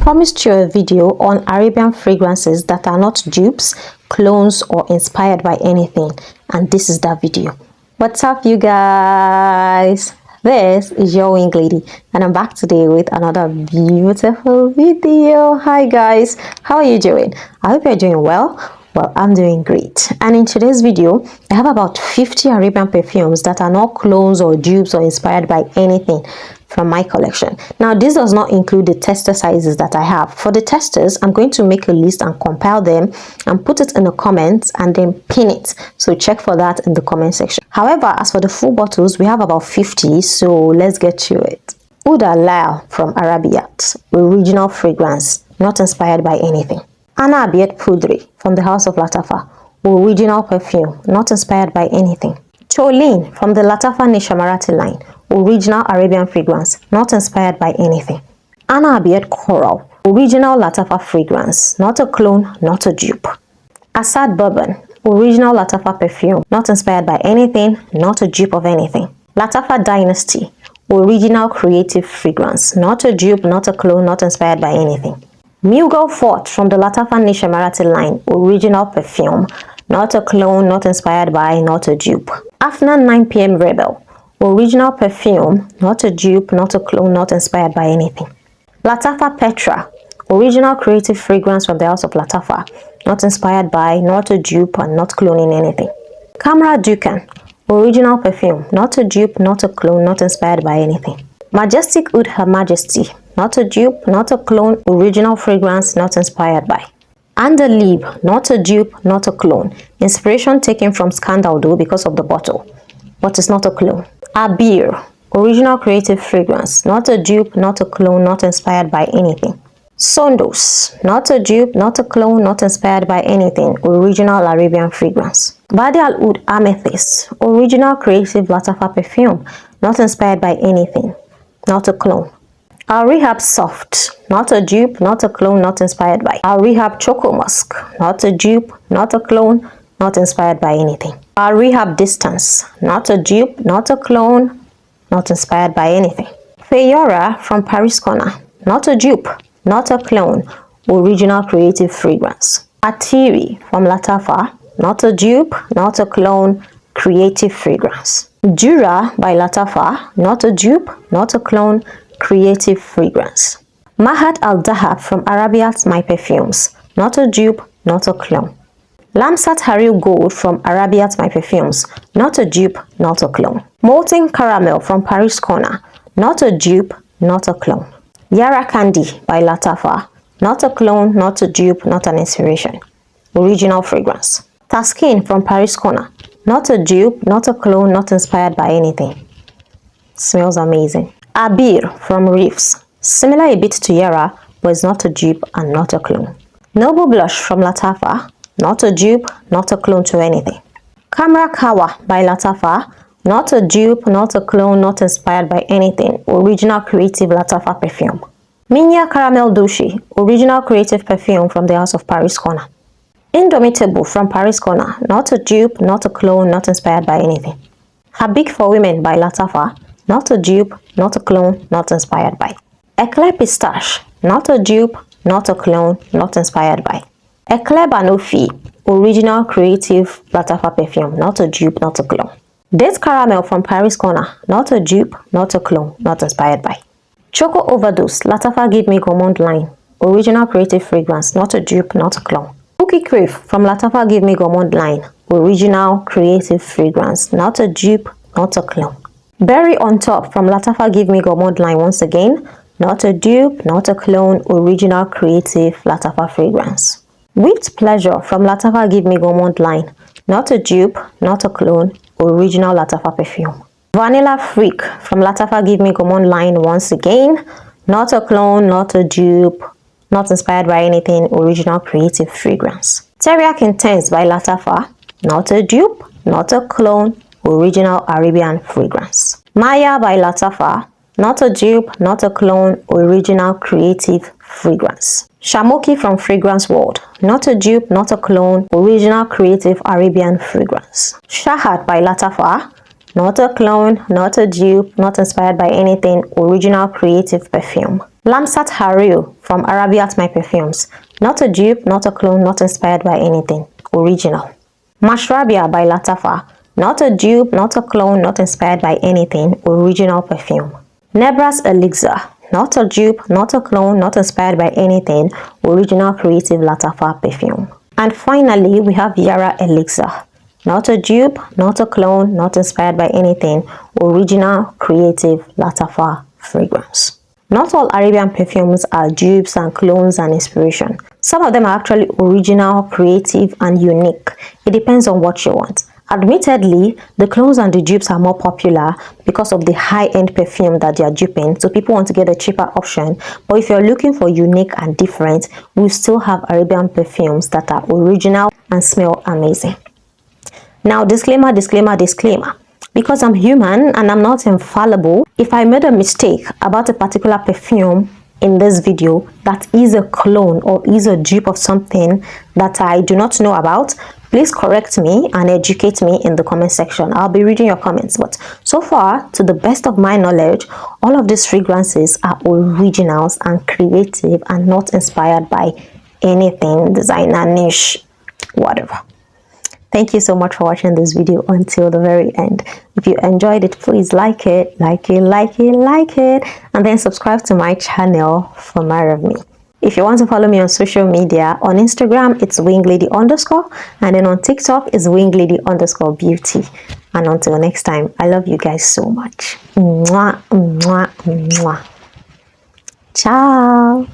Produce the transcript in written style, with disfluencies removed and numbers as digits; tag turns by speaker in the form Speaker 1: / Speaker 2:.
Speaker 1: promised you a video on Arabian fragrances that are not dupes, clones, or inspired by anything, and this is that video. What's up, you guys? This is your wing lady, and I'm back today with another beautiful video. Hi guys, how are you doing? I hope you're doing well. Well, I'm doing great. And in today's video, I have about 50 Arabian perfumes that are not clones or dupes or inspired by anything from my collection. Now, this does not include the tester sizes that I have. For the testers, I'm going to make a list and compile them and put it in the comments and then pin it. So check for that in the comment section. However, as for the full bottles, we have about 50, so let's get to it. Oud Al from Arabiat, original fragrance, not inspired by anything. Arabian Poudre from the House of Latafa, original perfume, not inspired by anything. Cholin from the Latafa Nishamarati line, original Arabian fragrance, not inspired by anything. Arabian Coral, original Latafa fragrance, not a clone, not a dupe. Assad Bourbon, original Latafa perfume, not inspired by anything, not a dupe of anything. Latafa Dynasty, original creative fragrance, not a dupe, not a clone, not inspired by anything. Mughal Fort from the Latafa Nishamarati line, original perfume, not a clone, not inspired by, not a dupe. Afnan 9 PM Rebel, original perfume, not a dupe, not a clone, not inspired by anything. Latafa Petra, original creative fragrance from the House of Latafa, not inspired by, not a dupe, and not cloning anything. Kamra Dukan, original perfume, not a dupe, not a clone, not inspired by anything. Majestic Oud Her Majesty, not a dupe, not a clone, original fragrance, not inspired by. Andalib, not a dupe, not a clone. Inspiration taken from Scandal though because of the bottle, but it's not a clone. Abir, original creative fragrance, not a dupe, not a clone, not inspired by anything. Sondos, not a dupe, not a clone, not inspired by anything, original Arabian fragrance. Badi Al Oud Amethyst, original creative Latafa perfume, not inspired by anything, not a clone. Al Rehab Soft, not a dupe, not a clone, not inspired by. Al Rehab Choco Musk, not a dupe, not a clone, not inspired by anything. Al Rehab Distance, not a dupe, not a clone, not inspired by anything. Fayora from Paris Corner, not a dupe, not a clone, original creative fragrance. Atiri from Latafa, not a dupe, not a clone, creative fragrance. Dura by Latafa, not a dupe, not a clone, creative fragrance. Mahat Al Dahab from Arabiat My Perfumes, not a dupe, not a clone. Lamsat Haril Gold from Arabiat My Perfumes, not a dupe, not a clone. Molten Caramel from Paris Corner, not a dupe, not a clone. Yara Candy by Latafa, not a clone, not a dupe, not an inspiration, original fragrance. Taskin from Paris Corner, not a dupe, not a clone, not inspired by anything. Smells amazing. Abir from Reefs, similar a bit to Yara, but is not a dupe and not a clone. Noble Blush from Latafa, not a dupe, not a clone to anything. Kamra Kawa by Latafa, not a dupe, not a clone, not inspired by anything, original creative Latafa perfume. Minya Caramel Douche, original creative perfume from the House of Paris Corner. Indomitable from Paris Corner, not a dupe, not a clone, not inspired by anything. Habik for Women by Latafa, not a dupe, not a clone, not inspired by. Eclair Pistache, not a dupe, not a clone, not inspired by. Eclair Banoffee, original creative Latafa perfume, not a dupe, not a clone. Date Caramel from Paris Corner, not a dupe, not a clone, not inspired by. Choco Overdose, Latafa Give Me Gourmand line, original creative fragrance, not a dupe, not a clone. Cookie Crave from Latafa Give Me Gourmand line, original creative fragrance, not a dupe, not a clone. Berry on Top from Latafa Give Me Gourmand line once again, not a dupe, not a clone, original creative Latafa fragrance. Whipped Pleasure from Latafa Give Me Gourmand line, not a dupe, not a clone, original Latafa perfume. Vanilla Freak from Latafa Give Me Gourmand line once again, not a clone, not a dupe, not inspired by anything, original creative fragrance. Teriyaki Intense by Latafa, not a dupe, not a clone, original Arabian fragrance. Maya by Latafa, not a dupe, not a clone, original creative fragrance. Shamoki from Fragrance World, not a dupe, not a clone, original creative Arabian fragrance. Shahad by Latafa, not a clone, not a dupe, not inspired by anything, original creative perfume. Lamsat Haril from Arabian Perfumes. Not a dupe, not a clone, not inspired by anything. Original. Mashrabia by Latafa. Not a dupe, not a clone, not inspired by anything. Original perfume. Nebra's Elixir. Not a dupe, not a clone, not inspired by anything. Original creative Latafa perfume. And finally, we have Yara Elixir. Not a dupe, not a clone, not inspired by anything. Original creative Latafa fragrance. Not all Arabian perfumes are dupes and clones and inspiration. Some of them are actually original, creative, and unique. It depends on what you want. Admittedly, the clones and the dupes are more popular because of the high-end perfume that they are duping, so people want to get a cheaper option. But if you're looking for unique and different, we still have Arabian perfumes that are original and smell amazing. Now, disclaimer, disclaimer, disclaimer. Because I'm human and I'm not infallible, if I made a mistake about a particular perfume in this video that is a clone or is a dupe of something that I do not know about, please correct me and educate me in the comment section. I'll be reading your comments. But so far, to the best of my knowledge, all of these fragrances are originals and creative and not inspired by anything designer, niche, whatever. Thank you so much for watching this video until the very end. If you enjoyed it, please like it, and then subscribe to my channel for more of me. If you want to follow me on social media, on Instagram, it's winglady_, and then on TikTok, it's winglady_beauty. And until next time, I love you guys so much. Mwah, mwah, mwah. Ciao.